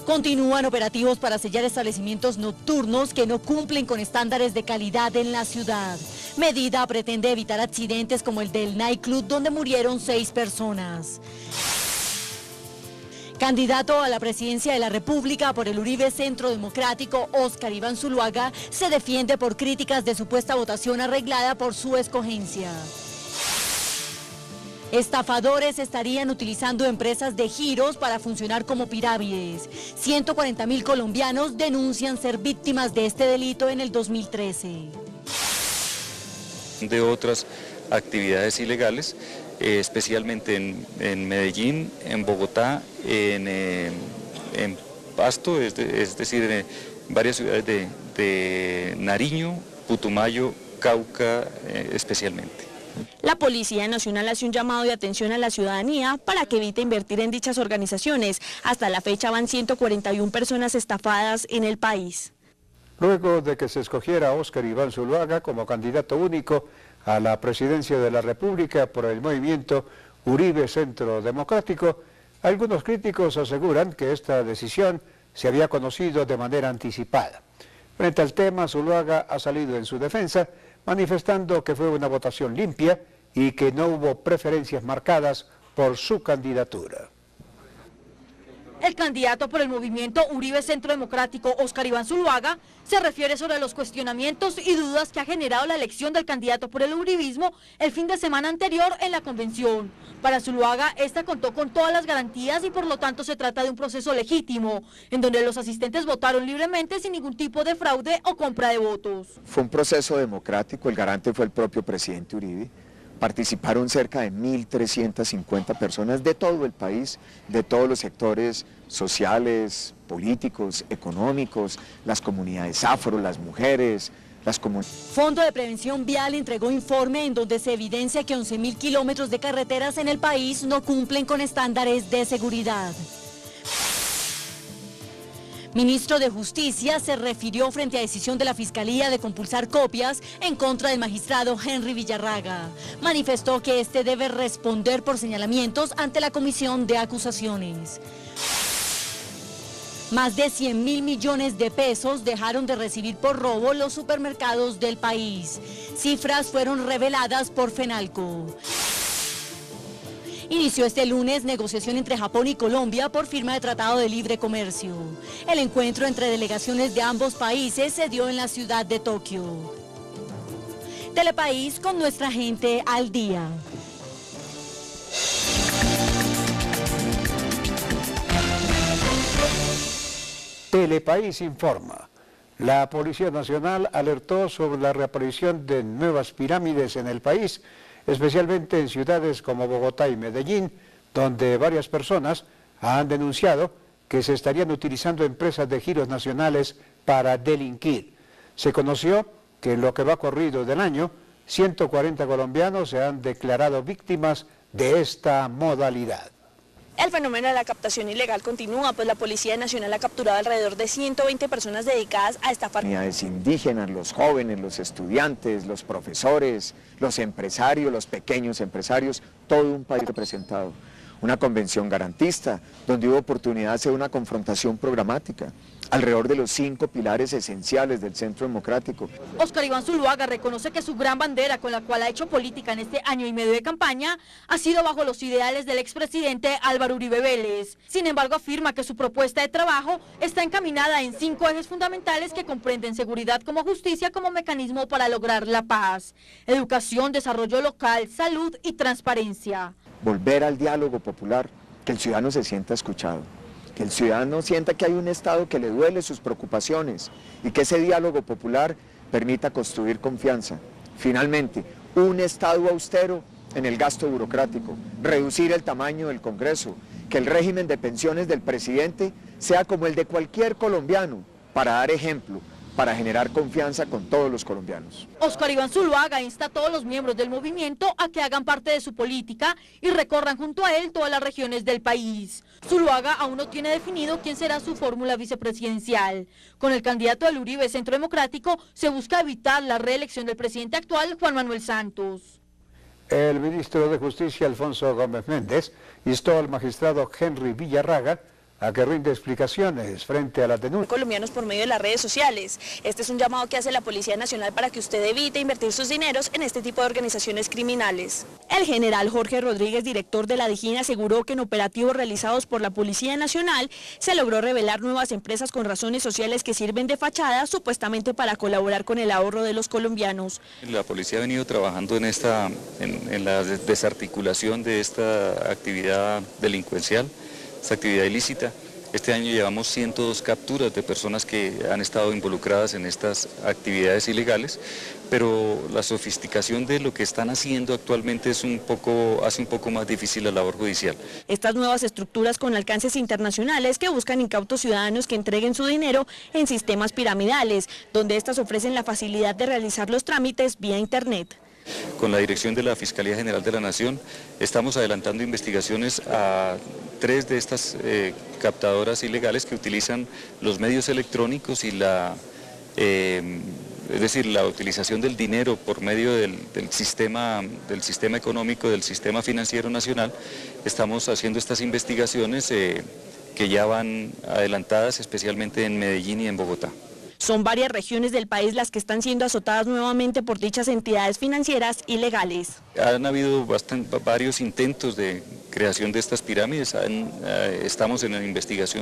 S2: Continúan operativos para sellar establecimientos nocturnos que no cumplen con estándares de calidad en la ciudad. Medida pretende evitar accidentes como el del nightclub, donde murieron 6 personas. Candidato a la presidencia de la República por el Uribe Centro Democrático, Óscar Iván Zuluaga, se defiende por críticas de supuesta votación arreglada por su escogencia. Estafadores estarían utilizando empresas de giros para funcionar como pirámides. 140.000 colombianos denuncian ser víctimas de este delito en el 2013.
S10: De otras actividades ilegales, especialmente en Medellín, en Bogotá, en Pasto, es decir, en varias ciudades de Nariño, Putumayo, Cauca especialmente.
S11: La Policía Nacional hace un llamado de atención a la ciudadanía para que evite invertir en dichas organizaciones. Hasta la fecha van 141 personas estafadas en el país.
S1: Luego de que se escogiera a Óscar Iván Zuluaga como candidato único a la presidencia de la República por el movimiento Uribe Centro Democrático, algunos críticos aseguran que esta decisión se había conocido de manera anticipada. Frente al tema, Zuluaga ha salido en su defensa, manifestando que fue una votación limpia y que no hubo preferencias marcadas por su candidatura.
S2: El candidato por el movimiento Uribe Centro Democrático, Óscar Iván Zuluaga, se refiere sobre los cuestionamientos y dudas que ha generado la elección del candidato por el uribismo el fin de semana anterior en la convención. Para Zuluaga, esta contó con todas las garantías y por lo tanto se trata de un proceso legítimo, en donde los asistentes votaron libremente sin ningún tipo de fraude o compra de votos.
S12: Fue un proceso democrático, el garante fue el propio presidente Uribe. Participaron cerca de 1.350 personas de todo el país, de todos los sectores sociales, políticos, económicos, las comunidades afro, las mujeres, las comunidades.
S2: Fondo de Prevención Vial entregó informe en donde se evidencia que 11.000 kilómetros de carreteras en el país no cumplen con estándares de seguridad. Ministro de Justicia se refirió frente a decisión de la Fiscalía de compulsar copias en contra del magistrado Henry Villarraga. Manifestó que este debe responder por señalamientos ante la comisión de acusaciones. Más de 100.000 millones de pesos dejaron de recibir por robo los supermercados del país. Cifras fueron reveladas por Fenalco. Inició este lunes negociación entre Japón y Colombia por firma de Tratado de Libre Comercio. El encuentro entre delegaciones de ambos países se dio en la ciudad de Tokio. Telepaís con nuestra gente al día.
S1: Telepaís informa. La Policía Nacional alertó sobre la reaparición de nuevas pirámides en el país, especialmente en ciudades como Bogotá y Medellín, donde varias personas han denunciado que se estarían utilizando empresas de giros nacionales para delinquir. Se conoció que en lo que va corrido del año, 140 colombianos se han declarado víctimas de esta modalidad.
S11: El fenómeno de la captación ilegal continúa, pues la Policía Nacional ha capturado alrededor de 120 personas dedicadas a estafar.
S12: Comunidades indígenas, los jóvenes, los estudiantes, los profesores, los empresarios, los pequeños empresarios, todo un país representado. Una convención garantista, donde hubo oportunidad de hacer una confrontación programática, alrededor de los 5 pilares esenciales del Centro Democrático.
S2: Óscar Iván Zuluaga reconoce que su gran bandera con la cual ha hecho política en este año y medio de campaña ha sido bajo los ideales del expresidente Álvaro Uribe Vélez. Sin embargo, afirma que su propuesta de trabajo está encaminada en 5 ejes fundamentales que comprenden seguridad como justicia como mecanismo para lograr la paz, educación, desarrollo local, salud y transparencia.
S12: Volver al diálogo popular, que el ciudadano se sienta escuchado. Que el ciudadano sienta que hay un Estado que le duele sus preocupaciones y que ese diálogo popular permita construir confianza. Finalmente, un Estado austero en el gasto burocrático, reducir el tamaño del Congreso, que el régimen de pensiones del presidente sea como el de cualquier colombiano, para dar ejemplo, para generar confianza con todos los colombianos.
S2: Óscar Iván Zuluaga insta a todos los miembros del movimiento a que hagan parte de su política y recorran junto a él todas las regiones del país. Zuluaga aún no tiene definido quién será su fórmula vicepresidencial. Con el candidato del Uribe Centro Democrático se busca evitar la reelección del presidente actual, Juan Manuel Santos.
S1: El ministro de Justicia, Alfonso Gómez Méndez, instó al magistrado Henry Villarraga a que rinde explicaciones frente a las denuncias.
S11: Colombianos por medio de las redes sociales. Este es un llamado que hace la Policía Nacional para que usted evite invertir sus dineros en este tipo de organizaciones criminales. El general Jorge Rodríguez, director de la DIJÍN, aseguró que en operativos realizados por la Policía Nacional se logró revelar nuevas empresas con razones sociales que sirven de fachada supuestamente para colaborar con el ahorro de los colombianos.
S10: La policía ha venido trabajando en la desarticulación de esta actividad delincuencial, esta actividad ilícita. Este año llevamos 102 capturas de personas que han estado involucradas en estas actividades ilegales, pero la sofisticación de lo que están haciendo actualmente hace un poco más difícil la labor judicial.
S11: Estas nuevas estructuras con alcances internacionales que buscan incautos ciudadanos que entreguen su dinero en sistemas piramidales, donde estas ofrecen la facilidad de realizar los trámites vía internet.
S10: Con la dirección de la Fiscalía General de la Nación estamos adelantando investigaciones a 3 de estas captadoras ilegales que utilizan los medios electrónicos y la utilización del dinero por medio del sistema económico, del sistema financiero nacional. Estamos haciendo estas investigaciones que ya van adelantadas, especialmente en Medellín y en Bogotá.
S11: Son varias regiones del país las que están siendo azotadas nuevamente por dichas entidades financieras ilegales.
S10: Han habido varios intentos de creación de estas pirámides. Estamos en la investigación